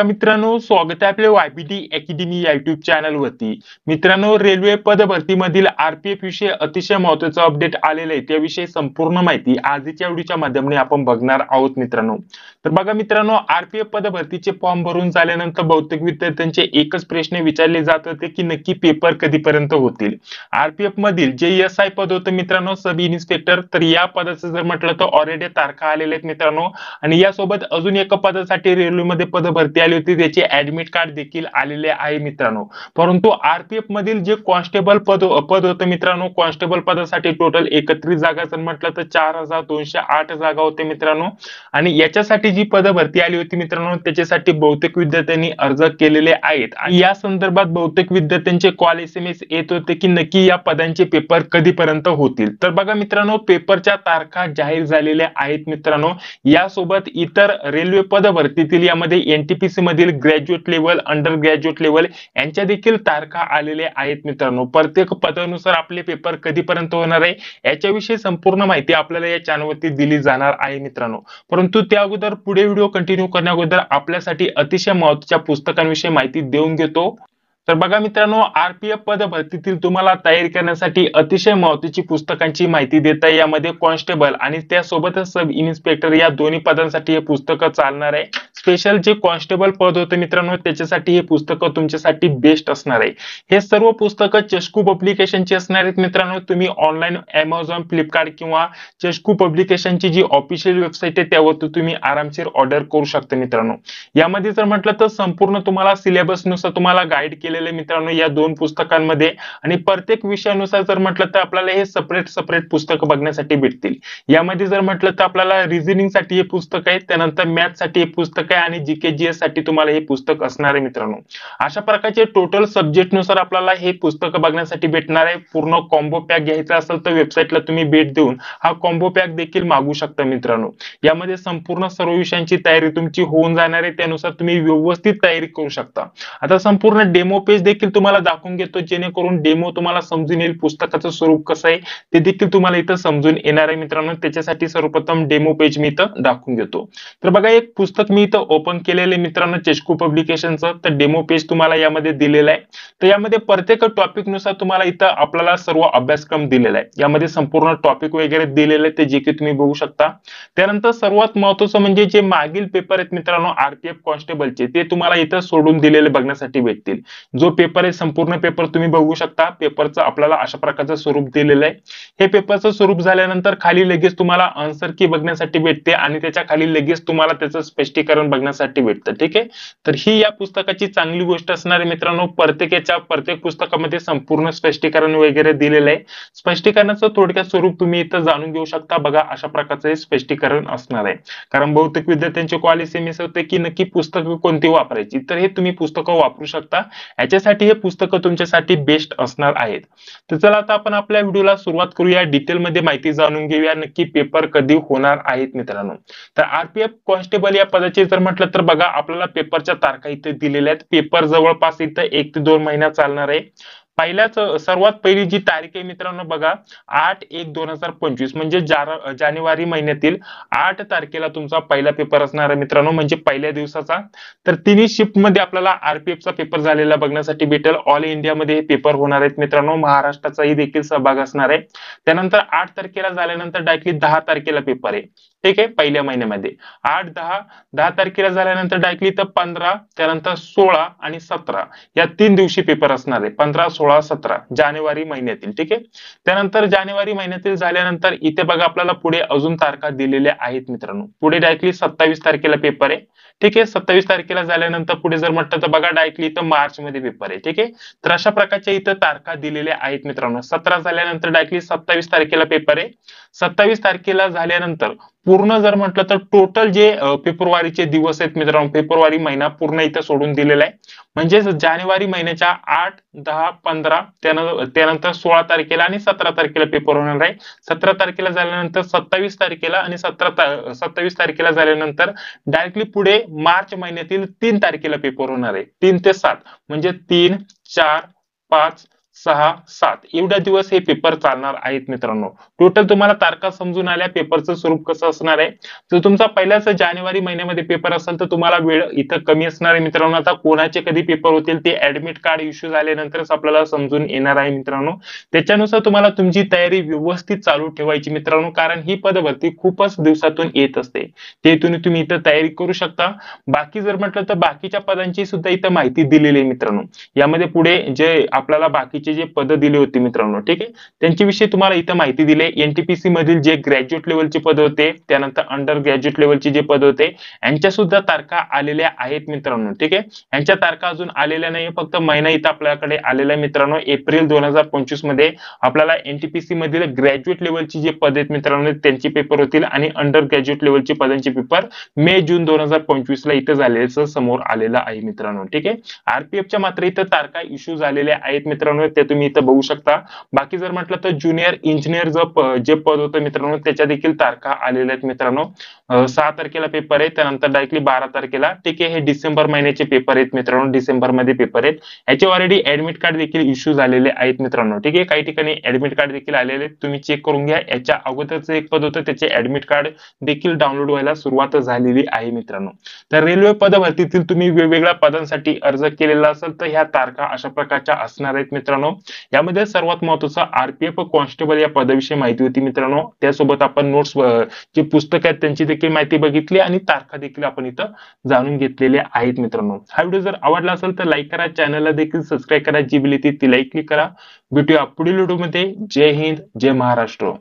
नमस्कार मित्रांनो, स्वागत आहे आपल्या वायबीटी अकॅडमी या युट्यूब चॅनल वरती। मित्रांनो, रेल्वे पद भरतीमधील आरपीएफ विषय अतिशय महत्त्वाचा अपडेट आलेला आहे, त्याविषयी संपूर्ण माहिती आजच्या व्हिडिओच्या माध्यमाने आपण बघणार आहोत मित्रांनो। तर बघा मित्रांनो, आरपीएफ पद भरतीचे फॉर्म भरून झाल्यानंतर बहुतेक विद्यार्थ्यांचे एकच प्रश्न विचारले जात होते की नक्की पेपर कधीपर्यंत होतील। आरपीएफ मधील जे एसआय पद होतं मित्रांनो, सब इन्स्पेक्टर, तर या पदाचं जर म्हटलं तर ऑलरेडी तारखा आलेल्या आहेत मित्रांनो। आणि यासोबत अजून एका पदासाठी रेल्वेमध्ये पद भरती आली होती, त्याचे ऍडमिट कार्ड देखील आलेले आहे मित्रांनो। परंतु आरपीएफ मधील जे कॉन्स्टेबल पद होतं मित्रांनो, कॉन्स्टेबल पदासाठी टोटल 31 जागा जर म्हटलं तर 4208 जागा होते मित्रांनो। आणि याच्यासाठी जी पद भरती आली होती मित्रांनो, त्याच्यासाठी बहुतेक विद्यार्थ्यांनी अर्ज केलेले आहेत। आणि या संदर्भात बहुतेक विद्यार्थ्यांचे कॉल एसएमएस येत होते की नक्की या पदांचे पेपर कधीपर्यंत होतील। तर बघा मित्रांनो, पेपरच्या तारखा जाहीर झालेल्या आहेत मित्रांनो। यासोबत इतर रेल्वे पद भरतीतील यामध्ये एनटीपीसी मधील graduate level, under graduate level यांच्या देखील तारखा आलेल्या आहेत मित्रांनो। प्रत्येक पदानुसार आपले पेपर कधीपर्यंत होणार आहे याच्याविषयी संपूर्ण माहिती आपल्याला या चॅनलवरती दिली जाणार आहे मित्रांनो। परंतु त्या अगोदर पुढे व्हिडिओ कंटिन्यू करण्या अगोदर आपल्यासाठी अतिशय महत्त्वाच्या पुस्तकांविषयी माहिती देऊन घेतो। तर बघा मित्रांनो, आरपीएफ पद भरतीतील तुम्हाला तयारी करण्यासाठी अतिशय महत्त्वाची पुस्तकांची माहिती देत आहे। यामध्ये कॉन्स्टेबल आणि त्यासोबतच सब इन्स्पेक्टर या दोन्ही पदांसाठी हे पुस्तक चालणार आहे। स्पेशल जे कॉन्स्टेबल पद होते मित्रांनो, त्याच्यासाठी हे पुस्तक तुमच्यासाठी बेस्ट असणार आहे। हे सर्व पुस्तकं चष्कू पब्लिकेशनची असणार आहेत मित्रांनो। तुम्ही ऑनलाईन Amazon, फ्लिपकार्ट किंवा चष्कू पब्लिकेशनची जी ऑफिशियल वेबसाईट आहे त्यावरती तुम्ही आरामशीर ऑर्डर करू शकता मित्रांनो। यामध्ये जर म्हटलं तर संपूर्ण तुम्हाला सिलेबस नुसार तुम्हाला गाईड केलेले मित्रांनो या दोन पुस्तकांमध्ये। आणि प्रत्येक विषयानुसार जर म्हटलं तर आपल्याला हे सेपरेट पुस्तक बघण्यासाठी भेटतील। यामध्ये जर म्हटलं तर आपल्याला रिझनिंग साठी हे पुस्तक आहे, त्यानंतर मॅथ साठी हे पुस्तक आहे आणि जीके जीएस साठी तुम्हाला हे पुस्तक असणार आहे मित्रांनो। अशा प्रकारचे टोटल सब्जेक्ट नुसार आपल्याला हे पुस्तक बघण्यासाठी भेटणार आहे। पूर्ण कॉम्बो पॅक घ्यायचा असेल तर वेबसाईटला तुम्ही भेट देऊन हा कॉम्बो पॅक देखील मागू शकता मित्रांनो। यामध्ये संपूर्ण सर्व विषयांची तयारी तुमची होऊन जाणार आहे, त्यानुसार तुम्ही व्यवस्थित तयारी करू शकता। आता संपूर्ण डेमो पेज देखील तुम्हाला दाखवून घेतो, जेणेकरून डेमो तुम्हाला समजून येईल पुस्तकाचं स्वरूप कसं आहे ते देखील तुम्हाला इथं समजून येणार आहे मित्रांनो। त्याच्यासाठी सर्वप्रथम डेमो पेज मी इथं दाखवून घेतो। तर बघा, एक पुस्तक मी इथं ओपन केलेले मित्रांनो चष्कू पब्लिकेशनचं, तर डेमो पेज तुम्हाला यामध्ये दिलेला आहे। तर यामध्ये प्रत्येक टॉपिक नुसार तुम्हाला इथं आपल्याला सर्व अभ्यासक्रम दिलेला आहे। यामध्ये संपूर्ण टॉपिक वगैरे दिलेले ते जे की तुम्ही बघू शकता। त्यानंतर सर्वात महत्त्वाचं म्हणजे जे मागील पेपर आहेत मित्रांनो आरपीएफ कॉन्स्टेबलचे, ते तुम्हाला इथं सोडून दिलेले बघण्यासाठी भेटतील। जो पेपर आहे संपूर्ण पेपर तुम्ही बघू शकता। पेपरचं आपल्याला अशा प्रकारचं स्वरूप दिलेलं आहे। हे पेपरचं स्वरूप झाल्यानंतर खाली लगेच तुम्हाला आन्सर की बघण्यासाठी भेटते आणि त्याच्या खाली लगेच तुम्हाला त्याचं स्पष्टीकरण बघण्यासाठी भेटतं, ठीक आहे। तर ही या पुस्तकाची चांगली गोष्ट असणार आहे मित्रांनो। प्रत्येक पुस्तकामध्ये संपूर्ण स्पष्टीकरण वगैरे दिलेलं आहे। स्पष्टीकरणाचं थोडक्यात स्वरूप तुम्ही इथं जाणून घेऊ शकता। बघा, अशा प्रकारचं हे स्पष्टीकरण असणार आहे। कारण बहुतेक विद्यार्थ्यांचे कॉल एसएमएस होते की नक्की पुस्तकं कोणती वापरायची, तर हे तुम्ही पुस्तकं वापरू शकता। याच्यासाठी हे पुस्तकं तुमच्यासाठी बेस्ट असणार आहेत। तर चला आता आपण आपल्या व्हिडिओला सुरुवात करूया, डिटेलमध्ये माहिती जाणून घेऊया नक्की पेपर कधी होणार आहेत मित्रांनो। तर आरपीएफ कॉन्स्टेबल या पदाचे जर म्हटलं तर बघा, आपल्याला पेपरच्या तारखा इथे दिलेल्या आहेत। पेपर जवळपास इथं 1 ते 2 महिना चालणार आहे। सर्वात पहिली जी तारीख आहे मित्रांनो बघा, 8/1/2025 म्हणजे जानेवारी महिन्यातील 8 तारखेला तुमचा पहिला पेपर असणार आहे मित्रांनो, म्हणजे पहिल्या दिवसाचा। तर तिन्ही शिफ्ट मध्ये आपल्याला आरपीएफचा पेपर झालेला बघण्यासाठी भेटेल। ऑल इंडियामध्ये हे पेपर होणार आहेत मित्रांनो, महाराष्ट्राचाही देखील सहभाग असणार आहे। त्यानंतर 8 तारखेला झाल्यानंतर डायरेक्टली 10 तारखेला पेपर आहे, ठीक आहे, पहिल्या महिन्यामध्ये 8-10 तारखेला झाल्यानंतर डायरेक्टली तर 15, त्यानंतर 16 आणि 17 या 3 दिवशी पेपर असणार आहे। 15, 16, 17 जानेवारी महिन्यातील, ठीक आहे। त्यानंतर जानेवारी महिन्यातील झाल्यानंतर इथे बघा आपल्याला पुढे अजून तारखा दिलेल्या आहेत मित्रांनो। पुढे डायरेक्टली 27 तारखेला पेपर आहे, ठीक आहे। 27 तारखेला झाल्यानंतर पुढे जर म्हटलं तर बघा डायरेक्टली इथं मार्च मध्ये पेपर आहे, ठीक आहे। तर अशा प्रकारच्या इथं तारखा दिलेल्या आहेत मित्रांनो। 17 झाल्यानंतर डायरेक्टली 27 तारखेला पेपर आहे। 27 तारखेला झाल्यानंतर पूर्ण जर म्हटलं तर टोटल जे फेब्रुवारीचे दिवस आहेत मित्रांनो, फेब्रुवारी महिना पूर्ण इथं सोडून दिलेला आहे। म्हणजे जानेवारी महिन्याच्या 8, 10, 15 त्यानंतर 16 तारखेला आणि 17 तारखेला पेपर होणार आहे। 17 तारखेला झाल्यानंतर 27 तारखेला आणि 27 तारखेला झाल्यानंतर डायरेक्टली पुढे मार्च महिन्यातील 3 तारखेला पेपर होणार आहे। 3 ते 7 म्हणजे 3, 4, 5, 6, 7 एवढ्या दिवस हे पेपर चालणार आहेत मित्रांनो. टोटल तुम्हाला तारखा समजून आल्या. पेपरचं स्वरूप कसं असणार आहे. जर तुमचा पहिल्याच जानेवारी महिन्यामध्ये पेपर असेल तर तुम्हाला वेळ इथं कमी असणार आहे मित्रांनो. आता कोणाचे कधी पेपर होतील ते ऍडमिट कार्ड इश्यू झाल्यानंतरच आपल्याला समजून येणार आहे मित्रांनो. त्याच्यानुसार तुम्हाला तुमची तयारी व्यवस्थित चालू ठेवायची मित्रांनो, कारण ही पदभरती खूपच दिवसातून येत असते. ते तुम्ही इथं तयारी करू शकता. बाकी जर म्हटलं तर बाकीच्या पदांची सुद्धा इथं माहिती दिलेली आहे मित्रांनो. यामध्ये पुढे जे आपल्याला बाकीचे जे पद दिले होते मित्रांनो, ठीक आहे, त्यांच्या विषयी तुम्हाला इथं माहिती दिली आहे. एनटीपीसी मधील जे ग्रॅज्युएट लेवलचे पद होते, त्यानंतर अंडर ग्रॅज्युएट लेवलचे जे पद होते, यांच्या सुद्धा तारखा आलेल्या आहेत मित्रांनो. ठीक आहे, यांच्या तारखा अजून आलेल्या नाही, फक्त महिना इथं आपल्याकडे आलेला आहे मित्रांनो. एप्रिल 2025 मध्ये आपल्याला एनटीपीसी मधील ग्रॅज्युएट लेवलची जे पद आहेत मित्रांनो त्यांचे पेपर होतील आणि अंडर ग्रॅज्युएट लेवलचे पदांचे पेपर मे जून 2025 ला इथं झाल्याचं समोर आलेलं आहे मित्रांनो. ठीक आहे, आरपीएफच्या मात्र इथं तारखा इश्यू झालेल्या आहेत मित्रांनो, ते तुम्ही इथं बघू शकता. बाकी जर म्हटलं तर ज्युनियर इंजिनियर जे पद होतं मित्रांनो त्याच्या देखील तारखा आलेल्या आहेत मित्रांनो. 6 तारखेला पेपर आहे, त्यानंतर डायरेक्टली 12 तारखेला. ठीक आहे, हे डिसेंबर महिन्याचे पेपर आहेत मित्रांनो, डिसेंबर मध्ये पेपर आहेत. याचे ऑलरेडी ऍडमिट कार्ड देखील इश्यू झालेले आहेत मित्रांनो. ठीक आहे, काही ठिकाणी ऍडमिट कार्ड देखील आलेले आहेत, तुम्ही चेक करून घ्या. याच्या अगोदरचं एक पद होतं त्याचे ऍडमिट कार्ड देखील डाउनलोड व्हायला सुरुवात झालेली आहे मित्रांनो. तर रेल्वे पदभरतीतील तुम्ही वेगवेगळ्या पदांसाठी अर्ज केलेला असेल तर ह्या तारखा अशा प्रकारच्या असणार आहेत मित्रांनो. यामध्ये सर्वात महत्वाचं आरपीएफ कॉन्स्टेबल या पदाविषयी माहिती होती मित्रांनो. त्यासोबत आपण नोट्स जे पुस्तक आहेत त्यांची देखील माहिती बघितली आणि तारखा देखील आपण इथं जाणून घेतलेल्या आहेत मित्रांनो. हा व्हिडिओ जर आवडला असेल तर लाईक करा, चॅनलला देखील सबस्क्राईब करा, जी बिल ती लाईक क्लिक करा. भेटूया पुढील व्हिडिओमध्ये. जय हिंद, जय महाराष्ट्र.